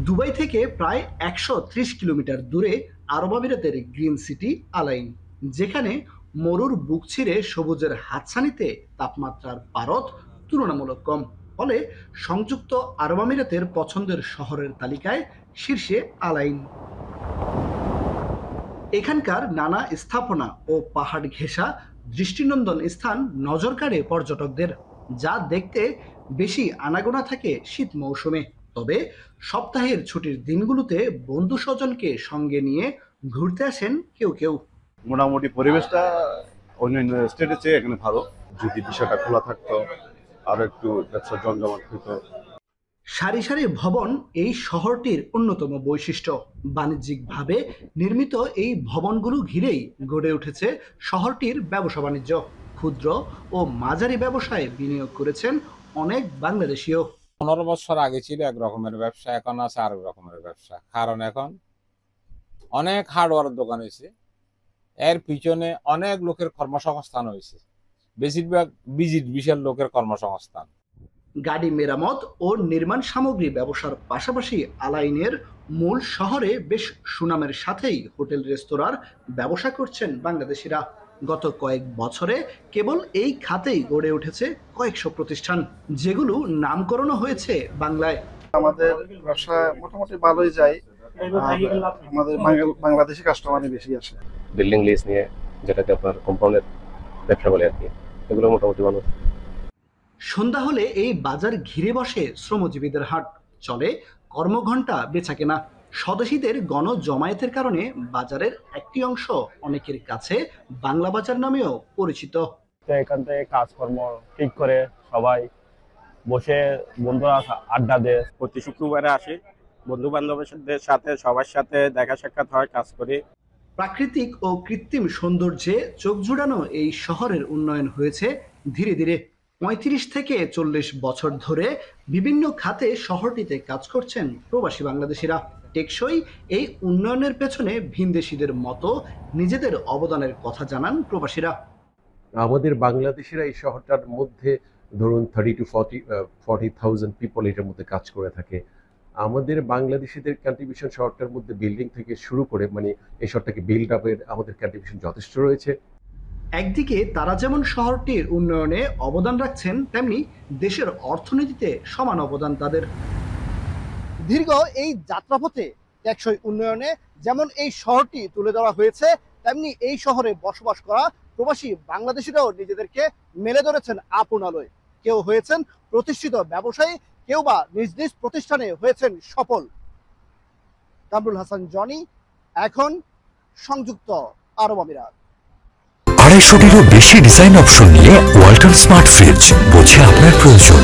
Dubai থেকে প্রায় ১৩০ kilometre দূরে আরব আমিরাতের গ্রিন সিটি আলাইন, যেখানে মরুর বুক ছিঁড়ে সবুজের হাতছানিতে তাপমাত্রার পারদ তুলনামূলক কম। ফলে সংযুক্ত আরব আমিরাতের পছন্দের শহরের তালিকায় শীর্ষে আলাইন। এখানকার নানা স্থাপনা ও পাহাড় ঘেঁষা দৃষ্টিনন্দন স্থান নজর কাড়ে পর্যটকদের, যা দেখতে বেশি আনাগোনা থাকে শীত মৌসুমে। তবে সপ্তাহের ছুটির দিনগুলোতে বন্ধু স্বজনকে সঙ্গে নিয়ে ঘুরতে আসেন কেউ কেউ। মোটামুটি পরিবেশটা অন্যান্য স্টেটের চেয়ে এখানে ভালো। যদি বিষয়টা খোলা থাকতো আরো একটু ব্যবসা জমজমাট হতো। সারি সারি ভবন এই শহরটির অন্যতম বৈশিষ্ট্য। বাণিজ্যিকভাবে নির্মিত এই ভবনগুলো ঘিরেই গড়ে উঠেছে শহরটির ব্যবসা বাণিজ্য। ক্ষুদ্র ও মাঝারি ব্যবসায় বিনিয়োগ করেছেন অনেক বাংলাদেশীয়। ১৫ বছর আগে ছিল এক রকমের ব্যবসা, এখন আছে আরেক রকমের ব্যবসা। কারণ এখন অনেক হার্ডওয়্যারের দোকান হয়েছে, এর পিছনে অনেক লোকের কর্মসংস্থান হয়েছে, বেশিরভাগ বিশাল লোকের কর্মসংস্থান। গাড়ি মেরামত ও নির্মাণ সামগ্রী ব্যবসার পাশাপাশি আলাইনের মূল শহরে বেশ সুনামের সাথেই হোটেল রেস্তোরাঁর ব্যবসা করছেন বাংলাদেশিরা। গত কয়েক বছরে কেবল এই খাতেই গড়ে উঠেছে কয়েকশো প্রতিষ্ঠান, যেগুলো নামকরণও হয়েছে বাংলায়। আমাদের ব্যবসা মোটামুটি ভালোই যায়। আমাদের বাংলাদেশি কাস্টমারই বেশি আসে। বিল্ডিং লিজ নিয়ে, যেটাকে আপনার কম্পাউন্ডের ব্যবসা বলে আর কি, এগুলো মোটামুটি ভালো। সন্ধ্যা হলে এই বাজার ঘিরে বসে শ্রমজীবীদের হাট, চলে কর্মঘণ্টা বেচাকেনা। স্বদেশীদের গণ জমায়েতের কারণে বাজারের একটি অংশ অনেকের কাছে বাংলা বাজার নামেও পরিচিত। এখান থেকে কাজকর্ম ঠিক করে সবাই বসে বন্ধুরা আড্ডা দেয়। প্রতি শুক্রবারে আসি, বন্ধু বান্ধবদের সাথে সবার সাথে দেখা সাক্ষাৎ হয়, কাজ করি। প্রাকৃতিক ও কৃত্রিম সৌন্দর্যে চোখ জুড়ানো এই শহরের উন্নয়ন হয়েছে ধীরে ধীরে। ৩৫ থেকে ৪০ বছর ধরে বিভিন্ন খাতে শহরটিতে কাজ করছেন প্রবাসী বাংলাদেশিরা। টেকসই এই উন্নয়নের পেছনে ভিনদেশীদের মতো নিজেদের অবদানের কথা জানান প্রবাসীরা। আমাদের বাংলাদেশিরা এই শহরটার মধ্যে ধরুন 30 to 40,000 পিপল এটার মধ্যে কাজ করে থাকে। আমাদের বাংলাদেশিদের কন্ট্রিবিউশন শহরটার মধ্যে বিল্ডিং থেকে শুরু করে মানে এই শহরটাকে বিল্ড আপের আমাদের কন্ট্রিবিউশন যথেষ্ট রয়েছে। একদিকে তারা যেমন শহরটির উন্নয়নে অবদান রাখছেন, তেমনি দেশের অর্থনীতিতে সমান অবদান তাদের। দীর্ঘ এই যাত্রাপথে টেকসই উন্নয়নে যেমন এই শহরটি তুলে ধরা হয়েছে, তেমনি এই শহরে বসবাস করা প্রবাসী বাংলাদেশিরাও নিজেদেরকে মেলে ধরেছেন আপন আলোয়। কেউ হয়েছেন প্রতিষ্ঠিত ব্যবসায়ী, কেউ বা নিজ নিজ প্রতিষ্ঠানে হয়েছেন সফল। কামরুল হাসান জনি, এখন সংযুক্ত আরব আমিরাত। ২৫০টিরও বেশি ডিজাইন অপশন নিয়ে ওয়ালটন স্মার্ট ফ্রিজ, বোঝে আপনার প্রয়োজন।